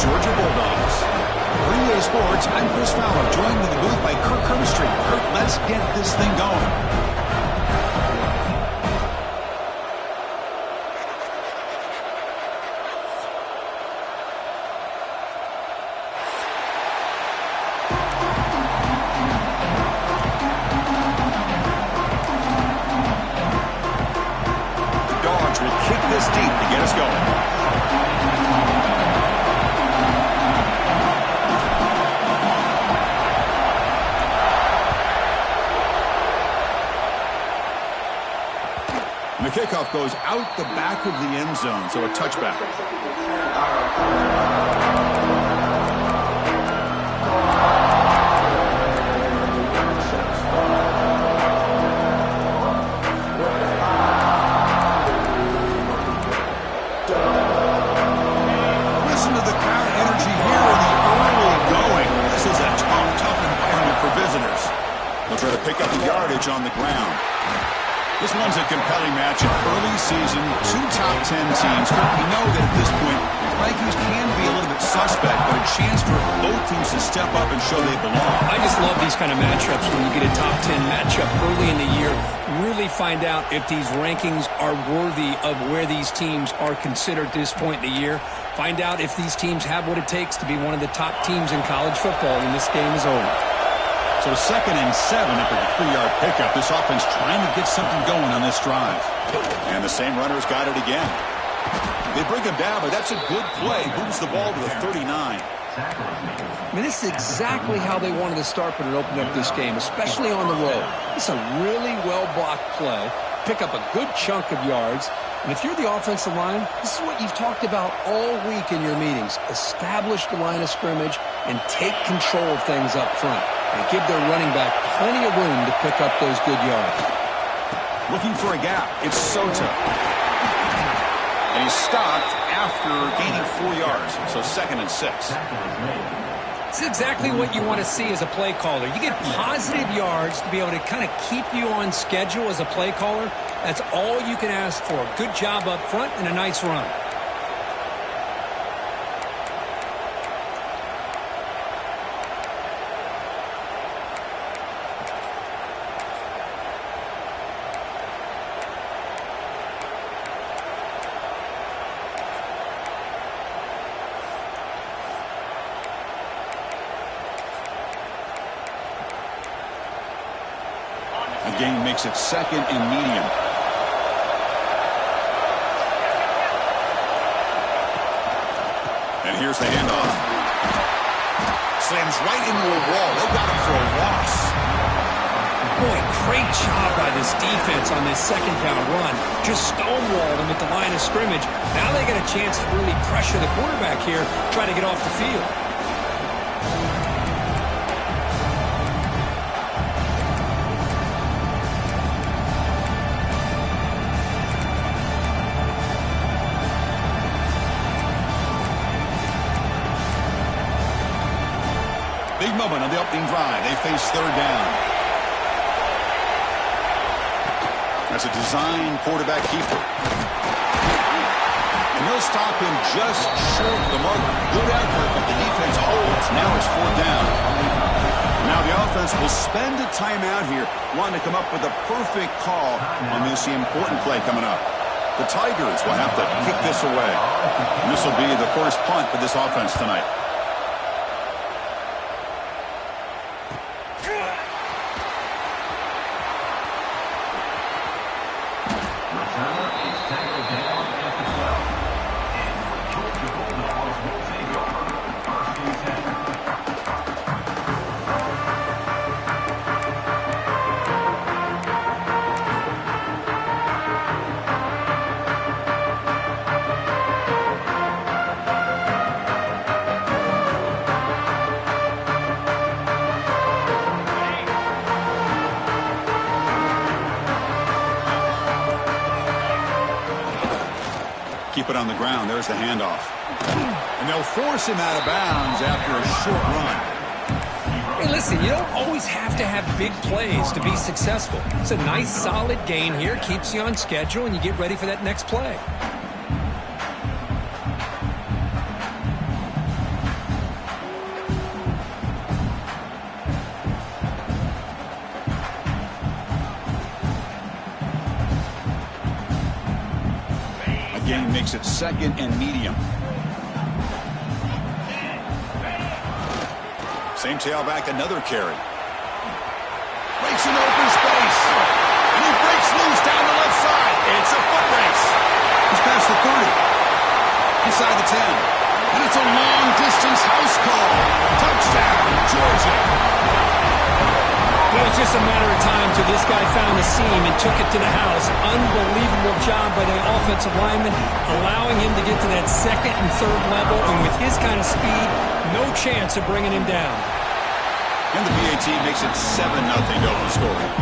Georgia Bulldogs. For EA Sports, I'm Chris Fowler, joined in the booth by Kirk Herbstreit. Kirk, let's get this thing going. This deep to get us going. And the kickoff goes out the back of the end zone, so a touchback. They'll try to pick up the yardage on the ground. This one's a compelling match in early season. Two top 10 teams. We know that at this point, rankings can be a little bit suspect, but a chance for both teams to step up and show they belong. I just love these kind of matchups when you get a top 10 matchup early in the year. Really find out if these rankings are worthy of where these teams are considered at this point in the year. Find out if these teams have what it takes to be one of the top teams in college football when this game is over. So 2nd and 7 after the 3-yard pickup. This offense trying to get something going on this drive. And the same runner's got it again. They bring him down, but that's a good play. Moves the ball to the 39. I mean, this is exactly how they wanted to start when it opened up this game, especially on the road. It's a really well-blocked play. Pick up a good chunk of yards. And if you're the offensive line, this is what you've talked about all week in your meetings. Establish the line of scrimmage and take control of things up front. And give their running back plenty of room to pick up those good yards. Looking for a gap. It's Sota. And he's stopped after gaining 4 yards. So 2nd and 6. It's exactly what you want to see as a play caller. You get positive yards to be able to kind of keep you on schedule as a play caller. That's all you can ask for. Good job up front and a nice run. The game makes it 2nd and medium. And here's the handoff. Slams right into a wall. They got him for a loss. Boy, great job by this defense on this 2nd down run. Just stonewalled him at the line of scrimmage. Now they get a chance to really pressure the quarterback here, try to get off the field. Big moment on the opening drive. They face 3rd down. That's a design quarterback keeper. And he'll stop him just short of the mark. Good effort, but the defense holds. Now it's 4th down. Now the offense will spend a timeout here, wanting to come up with a perfect call on this important play coming up. The Tigers will have to kick this away. And this will be the first punt for this offense tonight. Keep it on the ground. There's the handoff. And they'll force him out of bounds after a short run. Hey, listen, you don't always have to have big plays to be successful. It's a nice, solid gain here. Keeps you on schedule, and you get ready for that next play. makes it 2nd and medium. Same tailback, another carry. Breaks an open space. And he breaks loose down the left side. It's a foot race. He's past the 30. Inside the 10. And it's a long-distance house call. Touchdown, Georgia. Well, it's just a matter of time till this guy found the seam and took it to the house. Unbelievable job by the offensive lineman, allowing him to get to that 2nd and 3rd level. And with his kind of speed, no chance of bringing him down. And the PAT makes it 7-0 to open scoring.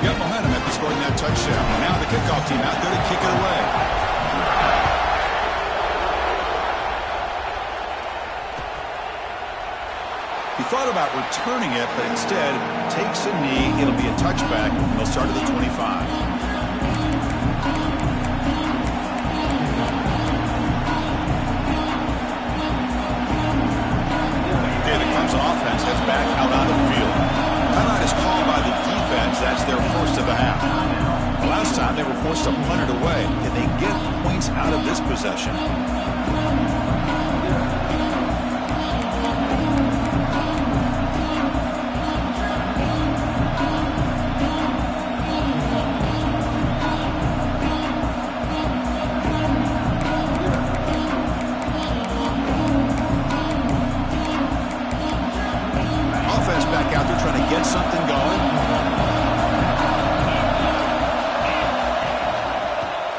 Got momentum after scoring that touchdown. Now the kickoff team out there to kick it away. He thought about returning it, but instead takes a knee. It'll be a touchback, and they'll start at the 25. Okay, the Clemson offense heads back out onto the field. Timeout is called by the defense. That's their first of the half. The last time they were forced to punt it away. Can they get points out of this possession? Something going.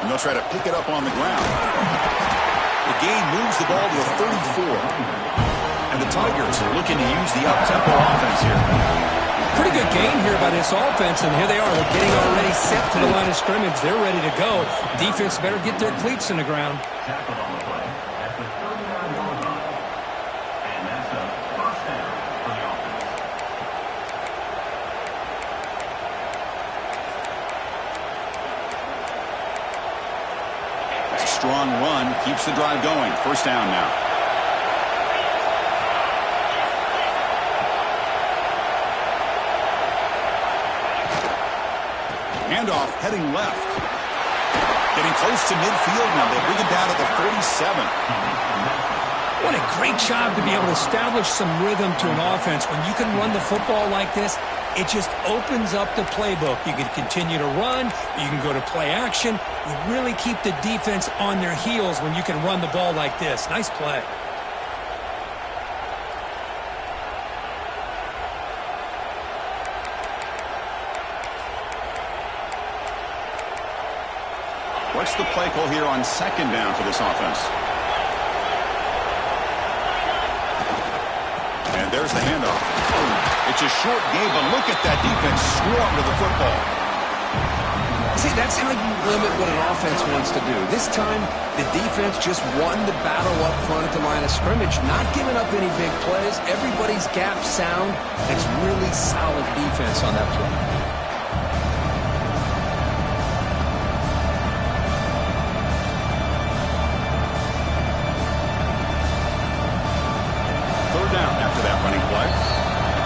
And they'll try to pick it up on the ground. The gain moves the ball to the 34. And the Tigers are looking to use the up-tempo offense here. Pretty good gain here by this offense, and here they are. They're getting already set to the line of scrimmage. They're ready to go. Defense better get their cleats in the ground. Strong run keeps the drive going. First down now. Handoff heading left. Getting close to midfield now. They bring it down at the 47. What a great job to be able to establish some rhythm to an offense. When you can run the football like this, it just opens up the playbook. You can continue to run. You can go to play action. You really keep the defense on their heels when you can run the ball like this. Nice play. What's the play call here on 2nd down for this offense? And there's the handoff. It's a short game, but look at that defense swarm to the football. See, that's how you limit what an offense wants to do. This time, the defense just won the battle up front at the line of scrimmage, not giving up any big plays. Everybody's gap sound. It's really solid defense on that play.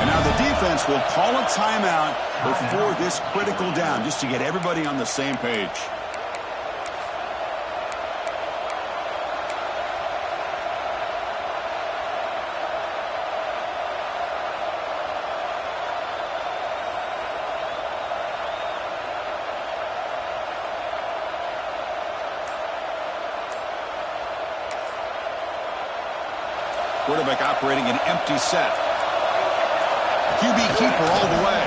And now the defense will call a timeout before this critical down, just to get everybody on the same page. Quarterback operating an empty set. QB keeper all the way.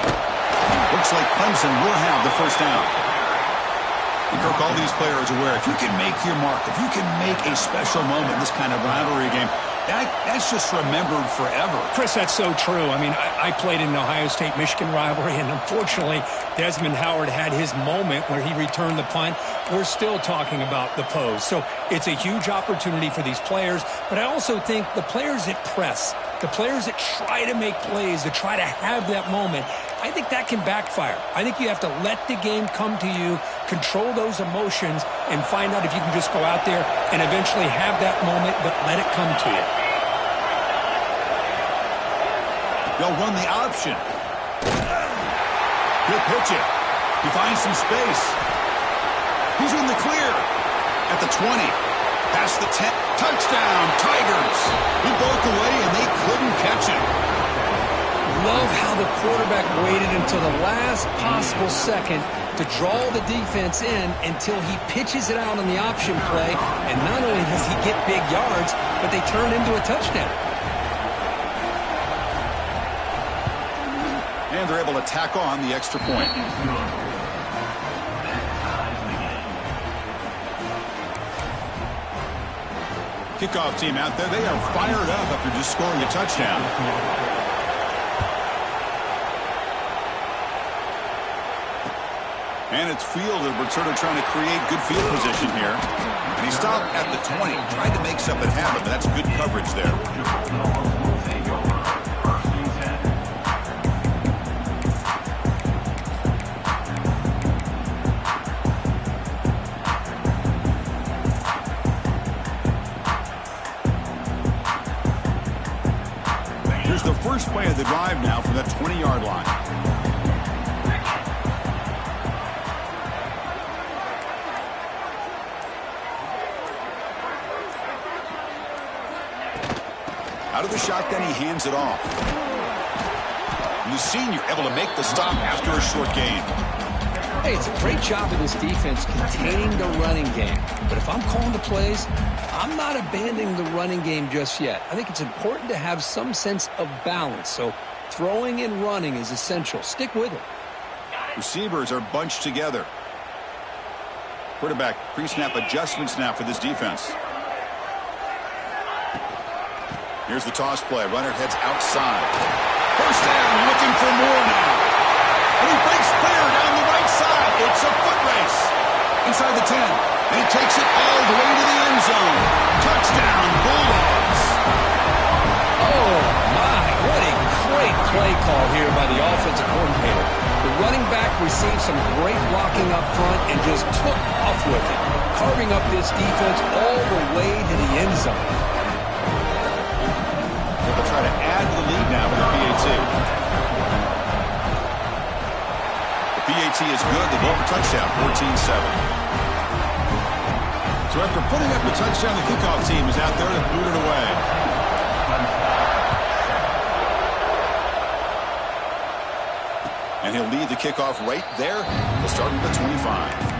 Looks like Clemson will have the first down. And Kirk, all these players are aware, if you can make your mark, if you can make a special moment in this kind of rivalry game, that's just remembered forever. Chris, that's so true. I mean, I played in the Ohio State-Michigan rivalry, and unfortunately, Desmond Howard had his moment where he returned the punt. We're still talking about the pose. So it's a huge opportunity for these players, but I also think the players that press, the players that try to make plays, that try to have that moment, I think that can backfire. I think you have to let the game come to you, control those emotions, and find out if you can just go out there and eventually have that moment, but let it come to you. They'll run the option. He'll pitch it. He finds some space. He's in the clear. At the 20. Past the 10. Touchdown, Tigers. He broke away, and they couldn't catch him. Love how the quarterback waited until the last possible second to draw the defense in until he pitches it out on the option play. And not only does he get big yards, but they turn into a touchdown. And they're able to tack on the extra point. Kickoff team out there. They are fired up after just scoring a touchdown. And it's fielded. Returner trying to create good field position here. And he stopped at the 20. Tried to make something happen, but that's good coverage there. Here's the first play of the drive now from that 20-yard line. Out of the shotgun, he hands it off. And the senior able to make the stop after a short gain. Hey, it's a great job of this defense containing the running game. But if I'm calling the plays, I'm not abandoning the running game just yet. I think it's important to have some sense of balance. So throwing and running is essential. Stick with it. Receivers are bunched together. Quarterback pre-snap adjustments now for this defense. Here's the toss play. Runner heads outside. First down, looking for more now. And he breaks clear down the right side. It's a foot race. Inside the 10. And he takes it all the way to the end zone. Touchdown, Bulldogs. Oh, my. What a great play call here by the offensive coordinator. The running back received some great blocking up front and just took off with it, carving up this defense all the way to the end zone. They'll try to add to the lead now with the PAT. The PAT is good. The ball for touchdown, 14-7. So after putting up a touchdown, the kickoff team is out there to boot it away. And he'll lead the kickoff right there. He'll start at the 25.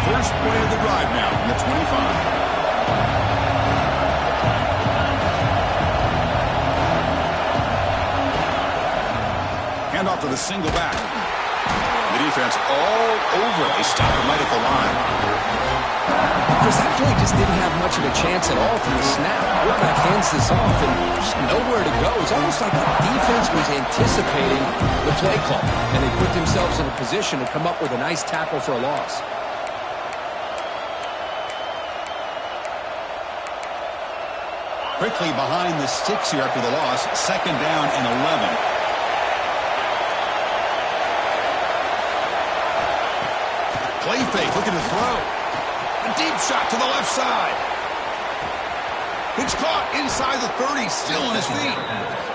First play of the drive now from the 25. Hand off to the single back. The defense all over. They stop him right at the line. Chris, that play just didn't have much of a chance at all from the snap. Quarterback hands this off and just nowhere to go. It's almost like the defense was anticipating the play call, and they put themselves in a position to come up with a nice tackle for a loss. Quickly behind the sticks here after the loss. Second down and 11. Play fake, looking to throw. A deep shot to the left side. It's caught inside the 30, still on his feet.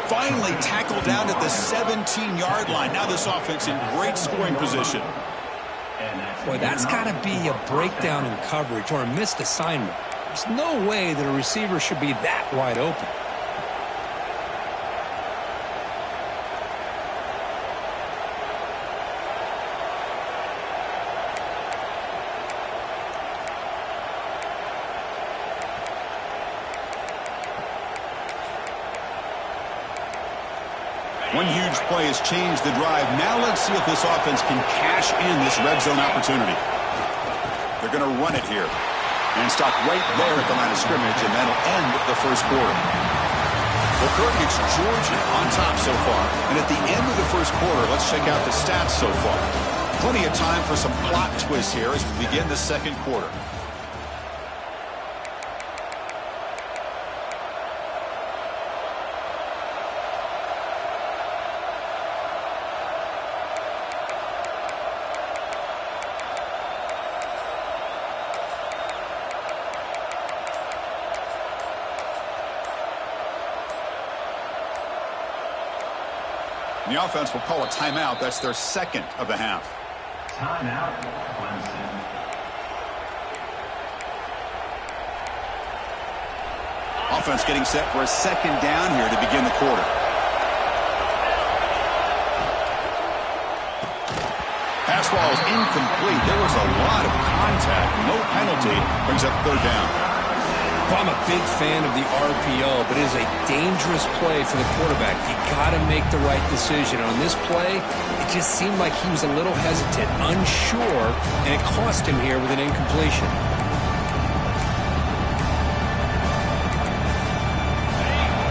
Finally tackled down at the 17-yard line. Now this offense in great scoring position. Boy, that's got to be a breakdown in coverage or a missed assignment. There's no way that a receiver should be that wide open. One huge play has changed the drive. Now let's see if this offense can cash in this red zone opportunity. They're going to run it here. And stop right there at the line of scrimmage, and that'll end the first quarter. Well, Kirk, it's Georgia on top so far. And at the end of the first quarter, let's check out the stats so far. Plenty of time for some plot twists here as we begin the second quarter. The offense will call a timeout. That's their second of the half. Timeout, Clemson. Offense getting set for a second down here to begin the quarter. Pass ball is incomplete. There was a lot of contact. No penalty. Brings up third down. Well, I'm a big fan of the RPO, but it is a dangerous play for the quarterback. You got to make the right decision. On this play, it just seemed like he was a little hesitant, unsure, and it cost him here with an incompletion.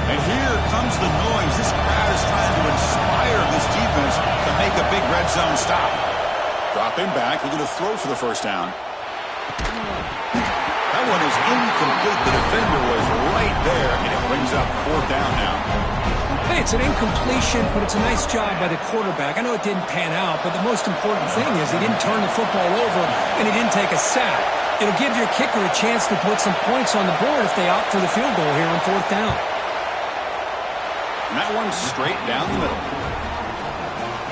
And here comes the noise. This crowd is trying to inspire this defense to make a big red zone stop. Dropping back, looking to throw for the first down. That one is incomplete. The defender was right there, and it brings up fourth down now. Hey, it's an incompletion, but it's a nice job by the quarterback. I know it didn't pan out, but the most important thing is he didn't turn the football over, and he didn't take a sack. It'll give your kicker a chance to put some points on the board if they opt for the field goal here on fourth down. And that one's straight down the middle.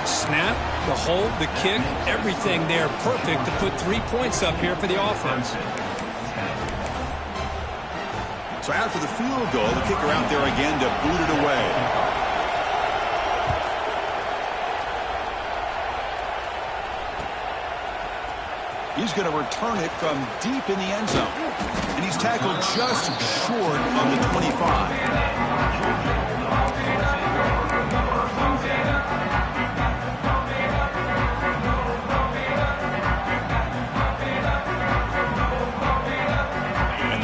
Snap, the hold, the kick, everything there perfect to put 3 points up here for the offense. So after the field goal, the kicker out there again to boot it away. He's going to return it from deep in the end zone. And he's tackled just short of the 25.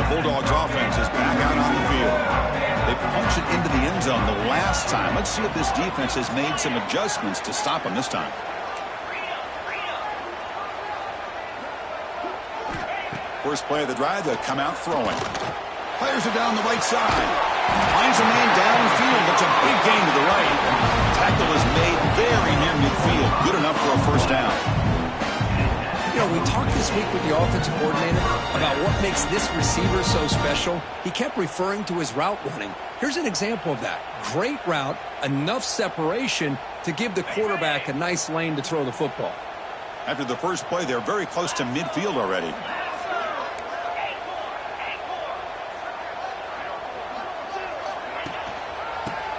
Bulldogs offense is back out on the field. They punched it into the end zone the last time. Let's see if this defense has made some adjustments to stop them this time. First play of the drive, they'll come out throwing. Fires it down the right side. Finds a man downfield. That's a big gain to the right. Tackle is made very near midfield. Good enough for a first down. You know, we talked this week with the offensive coordinator about what makes this receiver so special. He kept referring to his route running. Here's an example of that. Great route, enough separation to give the quarterback a nice lane to throw the football. After the first play, they're very close to midfield already.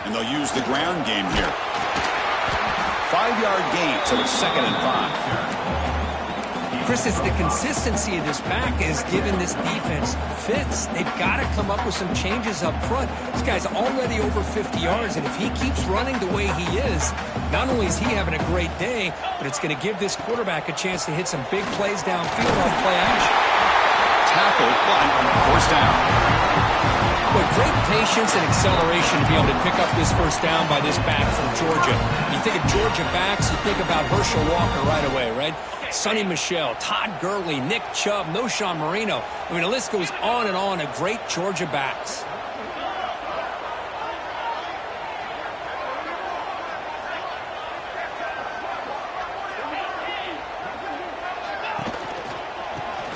And they'll use the ground game here. 5-yard gain, so it's 2nd and 5. Chris, it's the consistency of this back is giving this defense fits. They've got to come up with some changes up front. This guy's already over 50 yards, and if he keeps running the way he is, not only is he having a great day, but it's going to give this quarterback a chance to hit some big plays downfield off play action. Tackle, but first down. Boy, great patience and acceleration to be able to pick up this first down by this back from Georgia. You think of Georgia backs, you think about Herschel Walker right away, right? Sonny Michel, Todd Gurley, Nick Chubb, Noshawn Marino. I mean, the list goes on and on of great Georgia backs.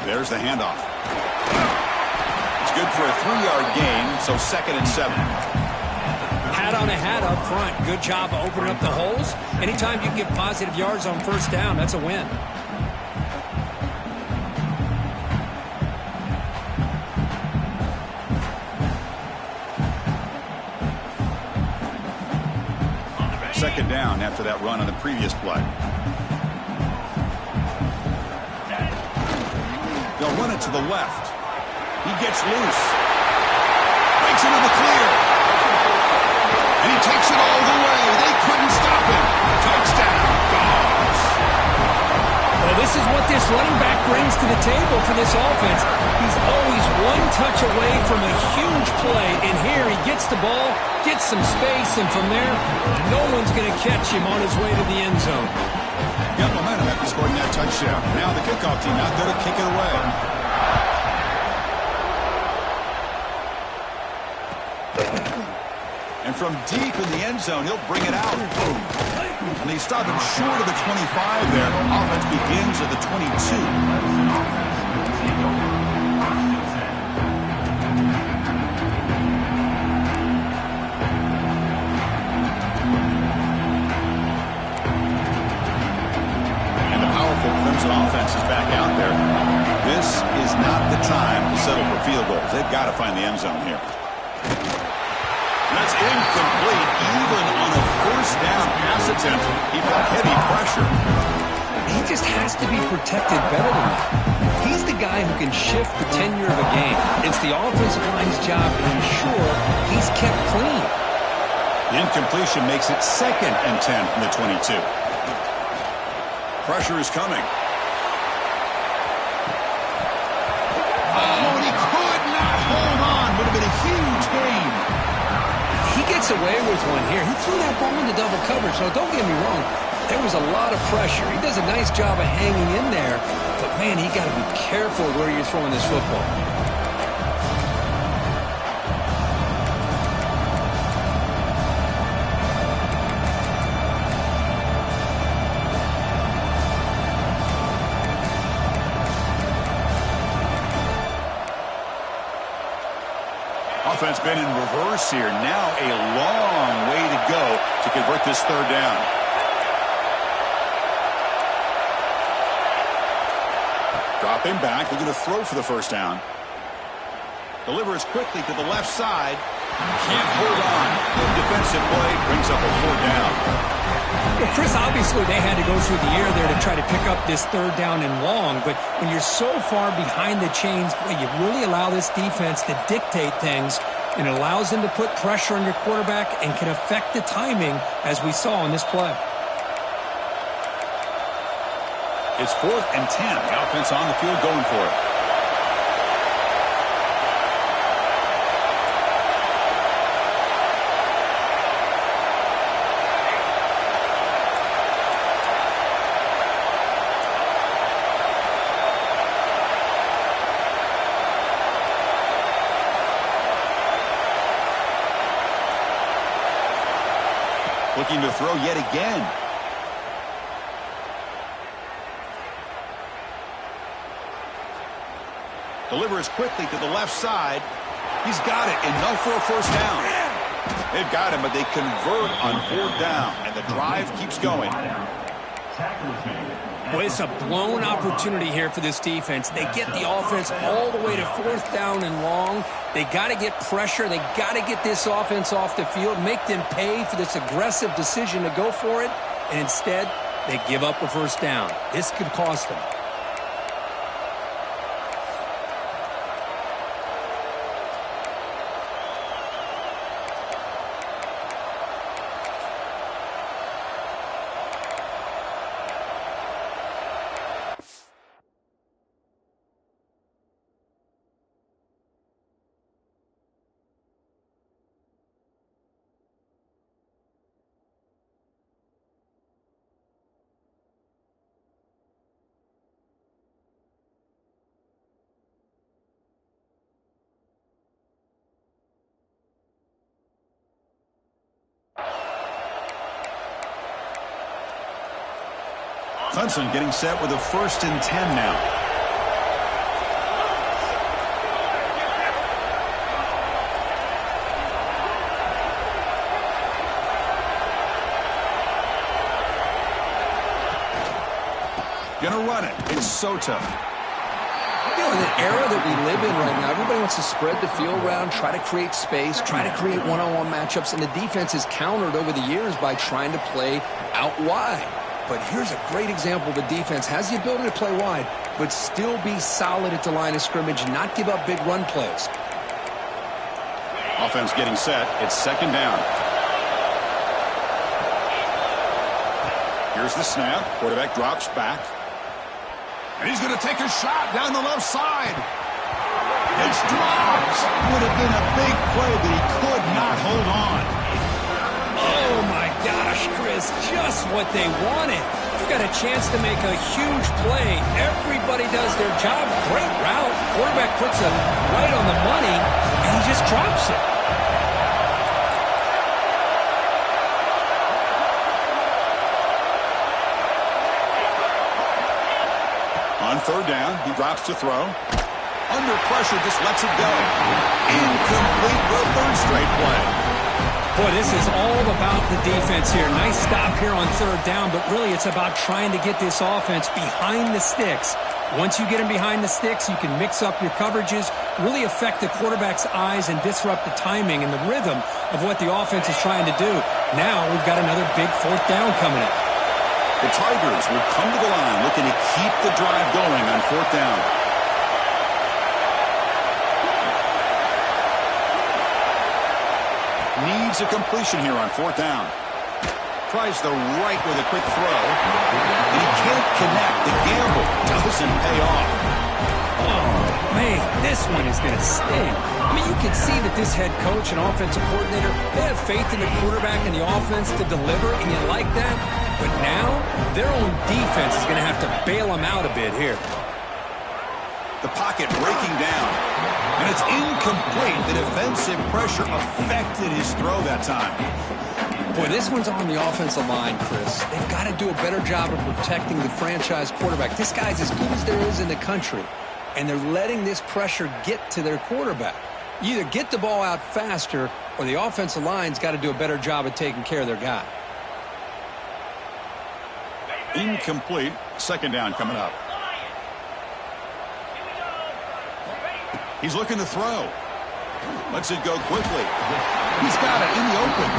There's the handoff. It's good for a 3-yard gain, so 2nd and 7. Hat on a hat up front. Good job of opening up the holes. Anytime you can get positive yards on first down, that's a win. Second down after that run on the previous play. They'll run it to the left. He gets loose. Breaks into the clear. And he takes it all the way. They couldn't stop him. Touchdown, Dogs. Well, this is what this running back brings to the table for this offense. He's always one touch away from a huge play. And here he gets the ball, gets some space, and from there, no one's going to catch him on his way to the end zone. Got momentum after scoring that touchdown. Now the kickoff team out there to kick it away. And from deep in the end zone, he'll bring it out. And they stop him short of the 25 there. Offense begins at the 22. They've got to find the end zone here. That's incomplete. Even on a first down pass attempt, he felt heavy pressure. He just has to be protected better than that. He's the guy who can shift the tenure of a game. It's the offensive line's job to ensure he's kept clean. The incompletion makes it 2nd and 10 from the 22. Pressure is coming. Oh, and he could not hold on. Would have been a huge gain. He gets away with one here. He threw that ball into double coverage, so don't get me wrong. There was a lot of pressure. He does a nice job of hanging in there. But, man, he got to be careful where you're throwing this football. Offense been in reverse here. Now a long way to go to convert this 3rd down. Dropping back, looking to throw for the 1st down. Delivers quickly to the left side. Can't hold on. Good defensive play. Brings up a 4th down. Well, Chris, obviously they had to go through the air there to try to pick up this 3rd down and long. But when you're so far behind the chains, you really allow this defense to dictate things. And it allows them to put pressure on your quarterback and can affect the timing, as we saw in this play. It's 4th and 10. The offense on the field going for it. Looking to throw yet again. Delivers quickly to the left side. He's got it. Enough for a 1st down. They've got him, but they convert on 4th down, and the drive keeps going. Well, it's a blown opportunity here for this defense. They get the offense all the way to 4th down and long. They got to get pressure. They got to get this offense off the field, make them pay for this aggressive decision to go for it, and instead they give up a 1st down. This could cost them. Clemson getting set with a 1st and 10 now. Gonna run it. It's so tough. You know, in the era that we live in right now, everybody wants to spread the field around, try to create space, try to create one-on-one matchups, and the defense is countered over the years by trying to play out wide. But here's a great example of a defense has the ability to play wide, but still be solid at the line of scrimmage and not give up big run plays. Offense getting set. It's 2nd down. Here's the snap. Quarterback drops back. And he's going to take a shot down the left side. It's dropped. Would have been a big play, but he could not hold on. Oh, my gosh, Chris, just what they wanted. You got a chance to make a huge play. Everybody does their job. Great route. Quarterback puts it right on the money, and he just drops it. On 3rd down, he drops to throw. Under pressure, just lets it go. Incomplete for a 3rd straight play. Boy, this is all about the defense here. Nice stop here on 3rd down, but really it's about trying to get this offense behind the sticks Once you get him behind the sticks, you can mix up your coverages, really affect the quarterback's eyes and disrupt the timing and the rhythm of what the offense is trying to do. Now we've got another big fourth down coming up. The Tigers will come to the line looking to keep the drive going on fourth down. Needs a completion here on fourth down. Tries the right with a quick throw. And he can't connect. The gamble doesn't pay off. Oh, man, this one is going to sting. I mean, you can see that this head coach and offensive coordinator, they have faith in the quarterback and the offense to deliver, and you like that. But now, their own defense is going to have to bail them out a bit here. The pocket breaking down. And it's incomplete. The defensive pressure affected his throw that time. Boy, this one's on the offensive line, Chris. They've got to do a better job of protecting the franchise quarterback. This guy's as good as there is in the country, and they're letting this pressure get to their quarterback. You either get the ball out faster, or the offensive line's got to do a better job of taking care of their guy. Incomplete. Second down coming up. He's looking to throw. Lets it go quickly. He's got it in the open.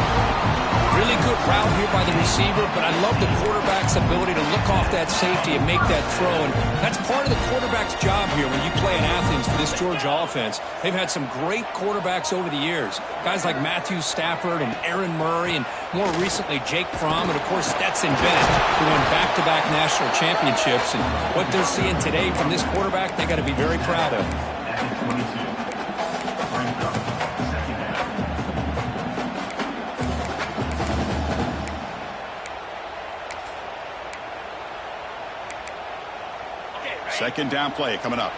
Really good route here by the receiver, but I love the quarterback's ability to look off that safety and make that throw. And that's part of the quarterback's job here when you play in Athens for this Georgia offense. They've had some great quarterbacks over the years. Guys like Matthew Stafford and Aaron Murray, and more recently Jake Fromm, and of course Stetson Bennett, who won back-to-back national championships. And what they're seeing today from this quarterback, they got to be very proud of. Second down play coming up.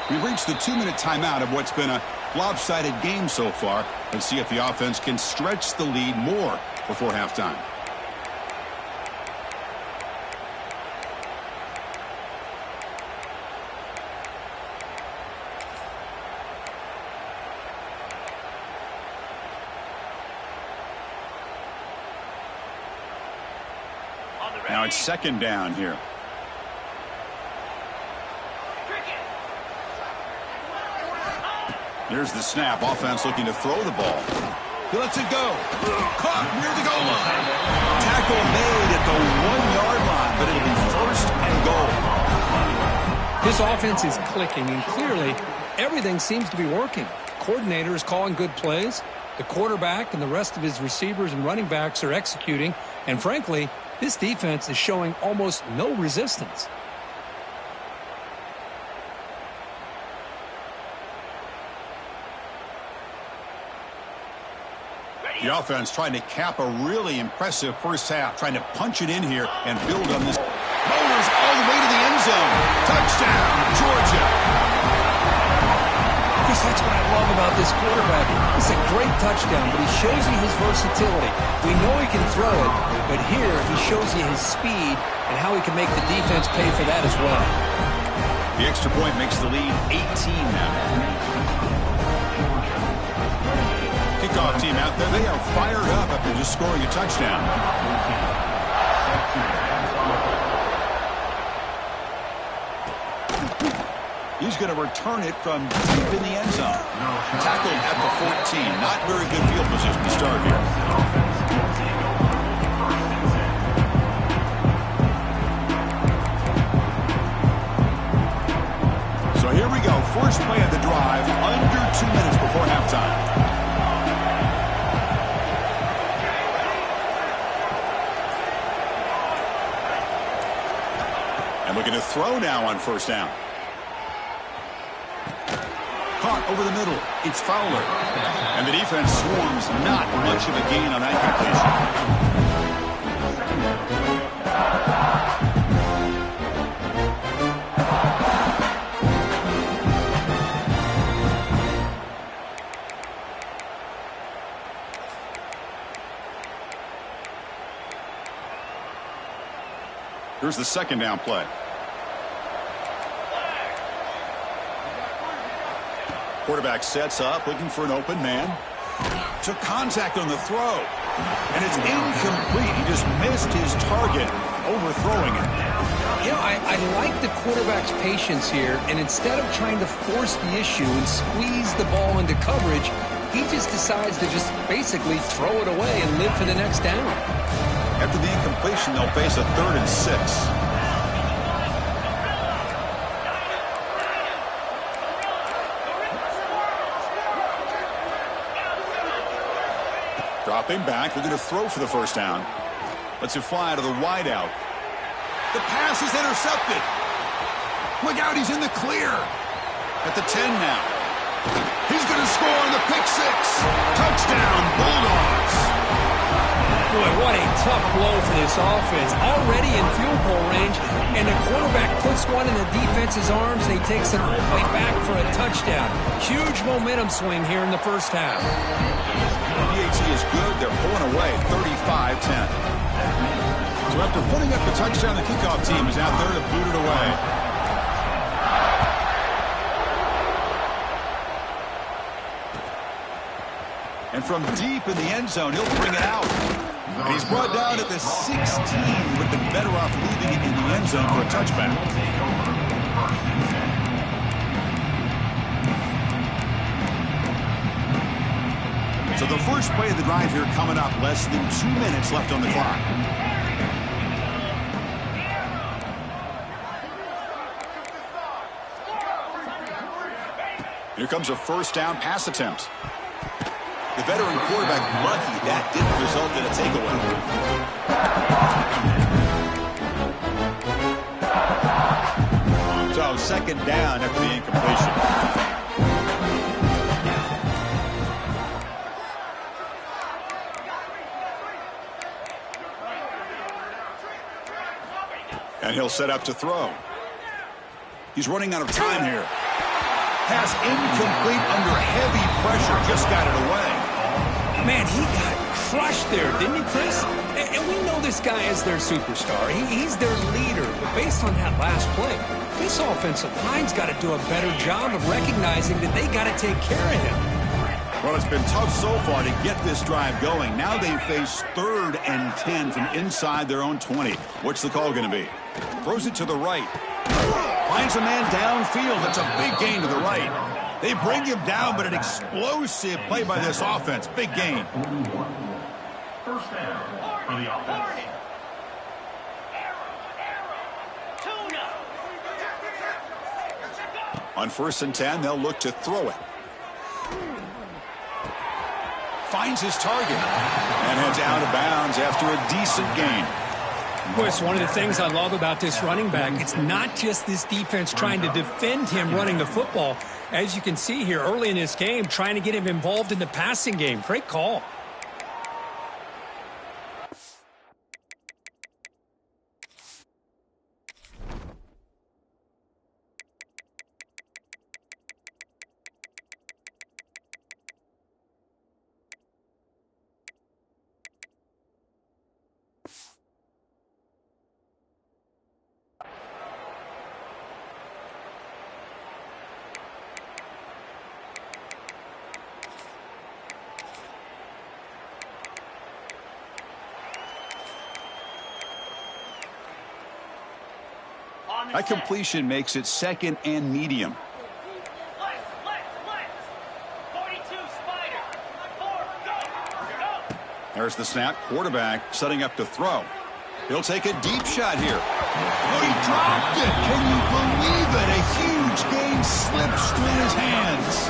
We've reached the 2-minute timeout of what's been a lopsided game so far. Let's see if the offense can stretch the lead more before halftime. Now it's second down here. Here's the snap. Offense looking to throw the ball. He lets it go. Caught near the goal line. Tackle made at the 1-yard line, but it'll be first and goal. This offense is clicking, and clearly everything seems to be working. The coordinator is calling good plays. The quarterback and the rest of his receivers and running backs are executing. And frankly, this defense is showing almost no resistance. The offense trying to cap a really impressive first half, trying to punch it in here and build on this. Motors all the way to the end zone. Touchdown, Georgia. Chris, that's what I love about this quarterback. It's a great touchdown, but he shows you his versatility. We know he can throw it, but here he shows you his speed and how he can make the defense pay for that as well. The extra point makes the lead 18 now. Kickoff team out there, they are fired up after just scoring a touchdown. He's going to return it from deep in the end zone. Tackled at the 14. Not very good field position to start here. So here we go. First play of the drive, under 2 minutes before halftime. Looking to throw now on first down. Caught over the middle. It's Fowler. And the defense swarms. Not much of a gain on that completion. Here's the second down play. Quarterback sets up, looking for an open man. Took contact on the throw. And it's incomplete. He just missed his target. overthrowing it. You know, I like the quarterback's patience here, and instead of trying to force the issue and squeeze the ball into coverage, he just decides to just basically throw it away and live for the next down. After the incompletion, they'll face a 3rd and 6. Dropping back, they're going to throw for the first down. Lets it fly to the wide out. The pass is intercepted. Look out, he's in the clear. At the 10 now. He's going to score on the pick 6. Touchdown, Bulldogs. Boy, what a tough blow for this offense. Already in field goal range, and the quarterback puts one in the defense's arms, and he takes it all the way back for a touchdown. Huge momentum swing here in the first half. PAT is good. They're pulling away 35-10. So after putting up the touchdown, the kickoff team is out there to boot it away. And from deep in the end zone, he'll bring it out. And he's brought down at the 16, but been better off leaving it in the end zone for a touchback. So the first play of the drive here coming up. Less than 2 minutes left on the clock. Here comes a first down pass attempt. The veteran quarterback lucky that didn't result in a takeaway. So second down after the incompletion. And he'll set up to throw. He's running out of time here. Pass incomplete under heavy pressure. Just got it away. Man, he got crushed there, didn't he, Chris? And we know this guy is their superstar. He's their leader. But based on that last play, this offensive line's got to do a better job of recognizing that they got to take care of him. Well, it's been tough so far to get this drive going. Now they face 3rd and 10 from inside their own 20. What's the call going to be? Throws it to the right. Finds a man downfield. That's a big gain to the right. They bring him down, but an explosive play by this offense. Big gain. First down for the offense. On 1st and 10, they'll look to throw it. Finds his target and heads out of bounds after a decent gain. Boy, it's one of the things I love about this running back. It's not just this defense trying to defend him running the football. As you can see here early in this game, trying to get him involved in the passing game. Great call. That completion makes it 2nd and medium. There's the snap. Quarterback setting up to throw. He'll take a deep shot here. Oh, he dropped it. Can you believe it? A huge gain slips through his hands.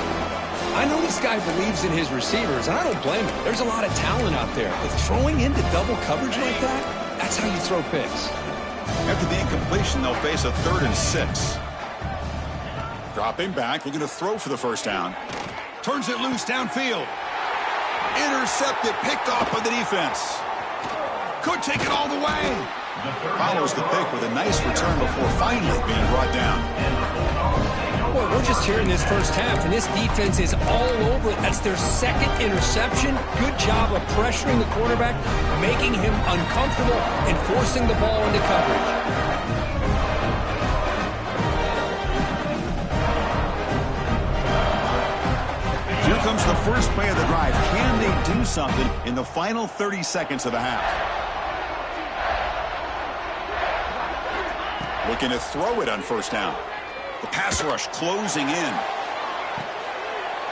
I know this guy believes in his receivers, and I don't blame him. There's a lot of talent out there. But throwing into double coverage like that, that's how you throw picks. After the incompletion, they'll face a 3rd and 6. Dropping back, looking to throw for the first down. Turns it loose downfield. Intercepted, picked off by the defense. Could take it all the way. Follows the pick with a nice return before finally being brought down. Boy, we're just here in this first half, and this defense is all over it. That's their 2nd interception. Good job of pressuring the quarterback, making him uncomfortable, and forcing the ball into coverage. Here comes the first play of the drive. Can they do something in the final 30 seconds of the half? Looking to throw it on first down. The pass rush closing in.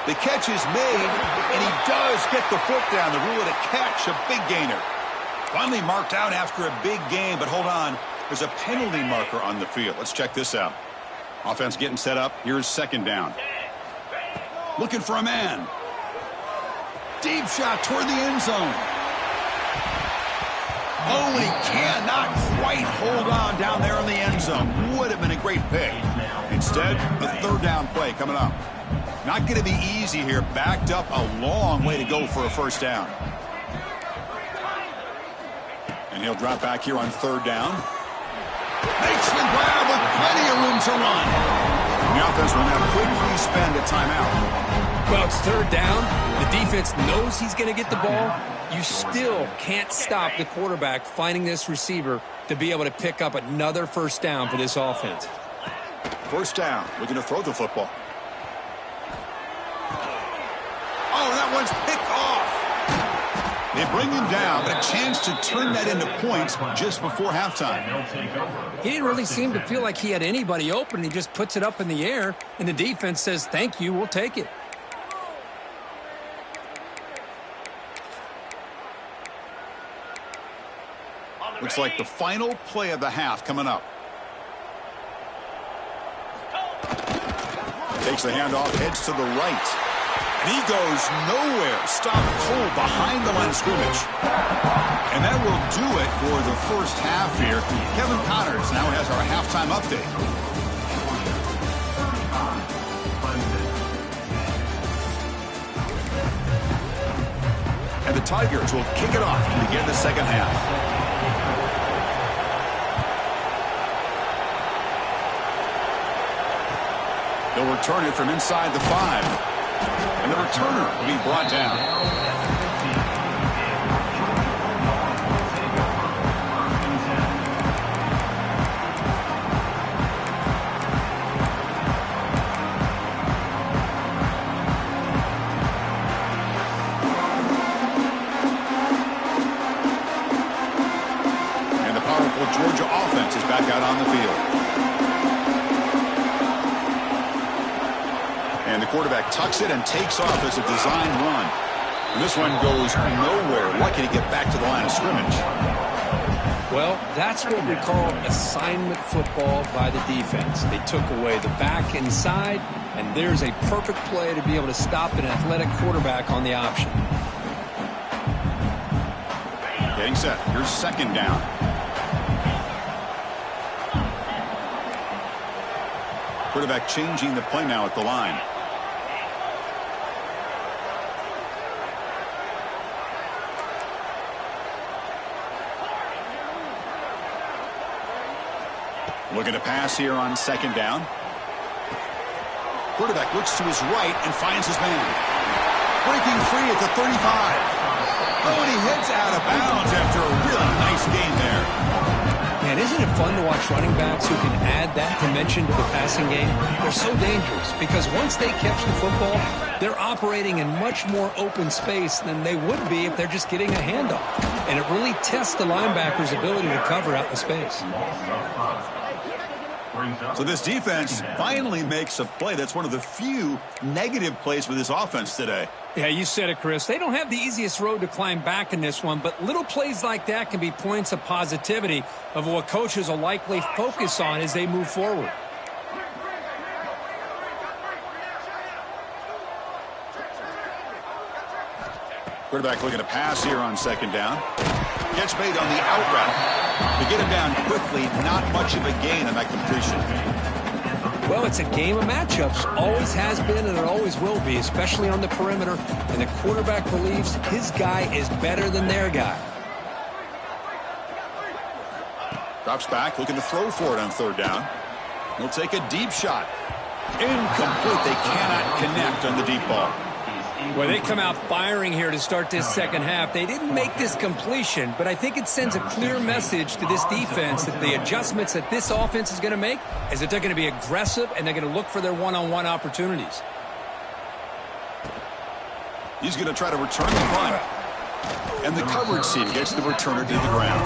The catch is made, and he does get the foot down. The rule of the catch, a big gainer. Finally marked out after a big gain, but hold on. There's a penalty marker on the field. Let's check this out. Offense getting set up. Here's second down. Looking for a man. Deep shot toward the end zone. Oh, and he cannot quite hold on down there in the end zone. Would have been a great pick. Instead, a third down play coming up. Not going to be easy here. Backed up a long way to go for a first down. And he'll drop back here on third down. Makes the grab with plenty of room to run. And the offense will now quickly spend a timeout. Well, it's third down. The defense knows he's going to get the ball. You still can't stop the quarterback finding this receiver to be able to pick up another first down for this offense. First down. Looking to throw the football. Oh, that one's picked off. They bring him down, but a chance to turn that into points just before halftime. He didn't really seem to feel like he had anybody open. He just puts it up in the air, and the defense says, thank you, we'll take it. Looks like the final play of the half coming up. Takes the handoff, heads to the right. And he goes nowhere. Stopped cold behind the line of scrimmage. And that will do it for the first half here. Kevin Connors now has our halftime update. And the Tigers will kick it off to begin the second half. They'll return it from inside the 5. And the returner will be brought down. And the powerful Georgia offense is back out on the field. And the quarterback tucks it and takes off as a design run. And this one goes nowhere. Lucky to get back to the line of scrimmage. Well, that's what we call assignment football by the defense. They took away the back inside, and there's a perfect play to be able to stop an athletic quarterback on the option. Getting set. Here's second down. Quarterback changing the play now at the line. Looking to pass here on second down. Quarterback looks to his right and finds his man. Breaking free at the 35. Oh, and he heads out of bounds after a really nice gain there. Man, isn't it fun to watch running backs who can add that dimension to the passing game? They're so dangerous because once they catch the football, they're operating in much more open space than they would be if they're just getting a handoff. And it really tests the linebacker's ability to cover out the space. So this defense finally makes a play. That's one of the few negative plays for this offense today. Yeah, you said it, Chris. They don't have the easiest road to climb back in this one, but little plays like that can be points of positivity of what coaches will likely focus on as they move forward. Quarterback looking to pass here on second down. Gets made on the out route. To get him down quickly, not much of a gain on that completion. Well, it's a game of matchups. Always has been and it always will be, especially on the perimeter. And the quarterback believes his guy is better than their guy. Drops back, looking to throw for it on third down. He'll take a deep shot. Incomplete. They cannot connect on the deep ball. Well, they come out firing here to start this second half. They didn't make this completion, but I think it sends a clear message to this defense that the adjustments that this offense is going to make is that they're going to be aggressive and they're going to look for their one-on-one opportunities. He's going to try to return the punt. And the coverage team gets the returner to the ground.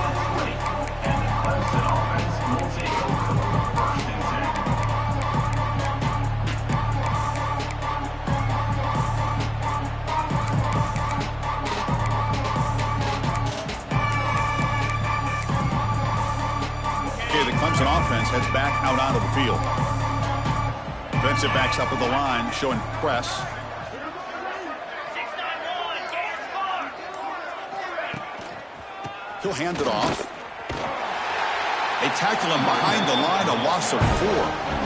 Clemson offense heads back out onto the field. Defensive backs up at the line, showing press. He'll hand it off. They tackle him behind the line, a loss of 4.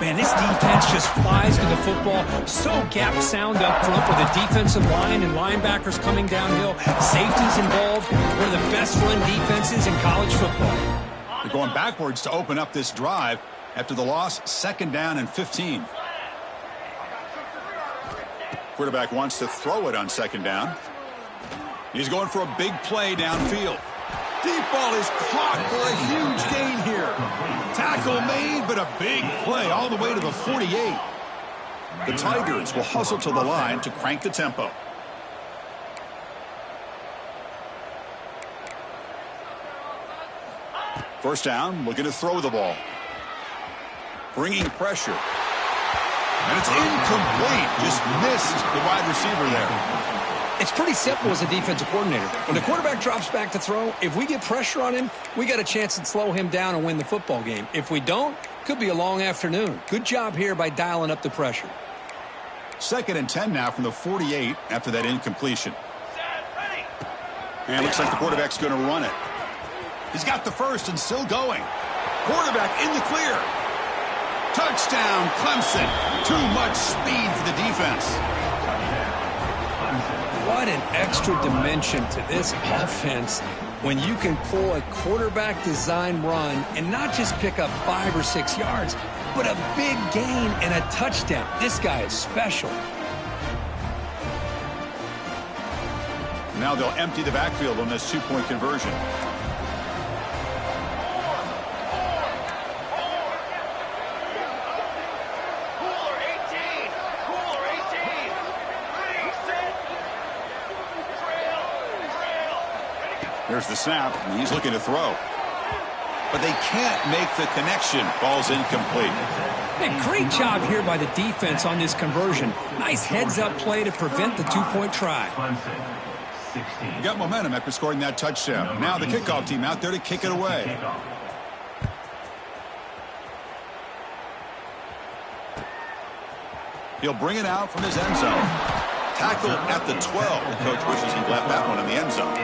Man, this defense just flies to the football. So gap sound up front with the defensive line and linebackers coming downhill. Safeties involved. One of the best run defenses in college football. They're going backwards to open up this drive after the loss, 2nd down and 15. Quarterback wants to throw it on 2nd down. He's going for a big play downfield. Deep ball is caught for a huge gain here. Tackle made, but a big play all the way to the 48. The Tigers will hustle to the line to crank the tempo. First down, looking to throw the ball. Bringing pressure. And it's incomplete. Just missed the wide receiver there. It's pretty simple as a defensive coordinator. When the quarterback drops back to throw, if we get pressure on him, we got a chance to slow him down and win the football game. If we don't, could be a long afternoon. Good job here by dialing up the pressure. 2nd and 10 now from the 48 after that incompletion. And looks like the quarterback's going to run it. He's got the first and still going. Quarterback in the clear. Touchdown, Clemson. Too much speed for the defense. What an extra dimension to this offense when you can pull a quarterback design run and not just pick up 5 or 6 yards, but a big gain and a touchdown. This guy is special. Now they'll empty the backfield on this 2-point conversion. There's the snap, and he's looking to throw. But they can't make the connection. Ball's incomplete. Hey, great job here by the defense on this conversion. Nice heads-up play to prevent the 2-point try. You got momentum after scoring that touchdown. Now the kickoff team out there to kick it away. He'll bring it out from his end zone. Tackle at the 12. The coach wishes he'd left that one in the end zone.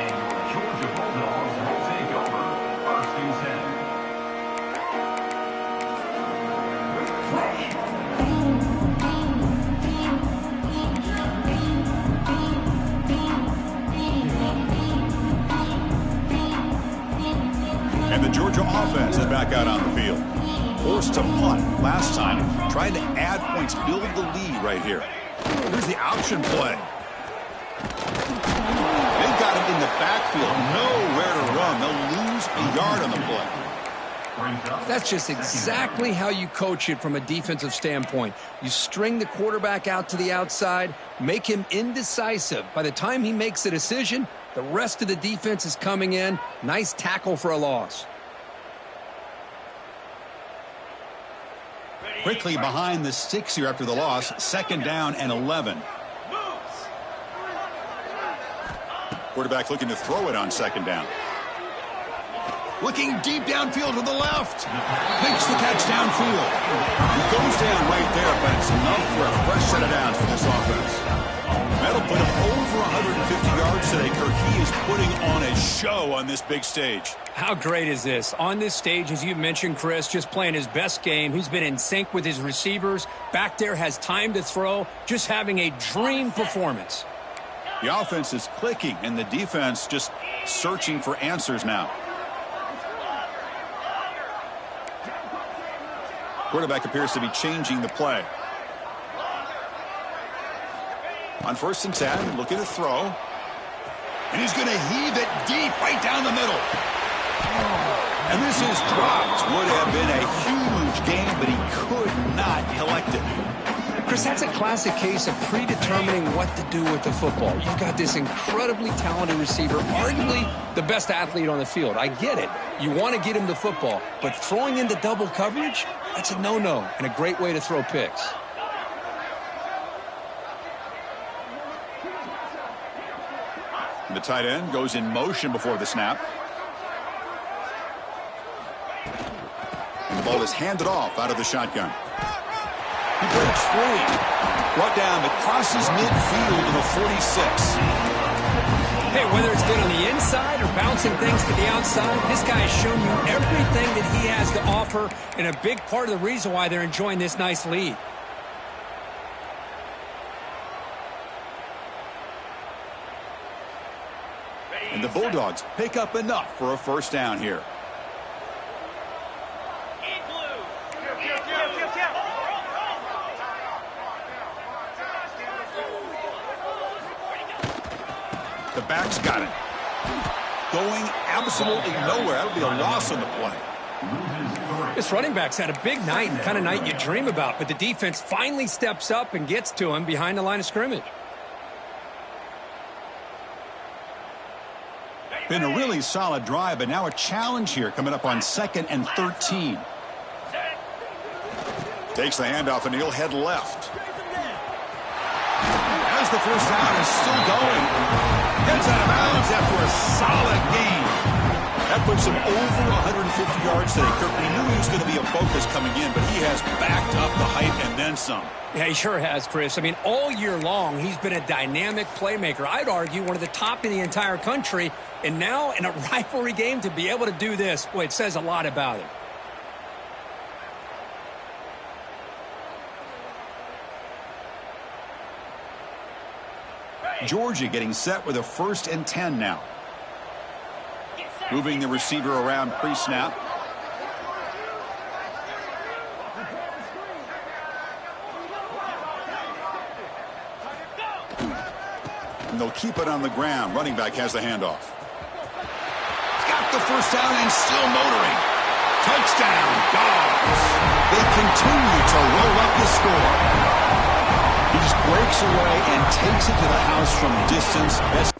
And the Georgia offense is back out on the field. Forced to punt last time. Trying to add points, build the lead right here. Here's the option play. They've got him in the backfield. Nowhere to run. They'll lose a yard on the play. That's just exactly how you coach it from a defensive standpoint. You string the quarterback out to the outside, make him indecisive. By the time he makes a decision, the rest of the defense is coming in. Nice tackle for a loss. Quickly behind the sticks here after the loss. 2nd down and 11. Quarterback looking to throw it on 2nd down. Looking deep downfield to the left. Makes the catch downfield. He goes down right there, but it's enough for a fresh set of downs for this offense. That'll put him over 150 yards today, Kirk. He is putting on a show on this big stage. How great is this? On this stage, as you mentioned, Chris, just playing his best game. He's been in sync with his receivers. Back there, has time to throw. Just having a dream performance. The offense is clicking, and the defense just searching for answers now. Quarterback appears to be changing the play. On 1st and 10, looking to throw. And he's going to heave it deep right down the middle. And this is dropped. Would have been a huge game, but he could not collect it. Chris, that's a classic case of predetermining what to do with the football. You've got this incredibly talented receiver, arguably the best athlete on the field. I get it. You want to get him the football, but throwing into double coverage, that's a no-no and a great way to throw picks. The tight end goes in motion before the snap. ball is handed off out of the shotgun. He breaks free. Brought down that crosses midfield in the 46. Hey, whether it's been on the inside or bouncing things to the outside, this guy has shown you everything that he has to offer, and a big part of the reason why they're enjoying this nice lead. And the Bulldogs pick up enough for a first down here. The back's got it. Going absolutely nowhere. That'll be a loss on the play. This running back's had a big night, the kind of night you dream about, but the defense finally steps up and gets to him behind the line of scrimmage. Been a really solid drive, but now a challenge here coming up on 2nd and 13. Takes the handoff, and he'll head left. As the first down is still going. Gets out of bounds after a solid gain. That puts him over 150 yards today. Kirk, we knew he was going to be a focus coming in, but he has backed up the hype and then some. Yeah, he sure has, Chris. I mean, all year long, he's been a dynamic playmaker. I'd argue one of the top in the entire country. And now in a rivalry game to be able to do this, boy, it says a lot about him. Georgia getting set with a 1st and 10 now. Moving the receiver around pre-snap. And they'll keep it on the ground. Running back has the handoff. Got the first down and still motoring. Touchdown, Dogs. They continue to roll up the score. He just breaks away and takes it to the house from distance.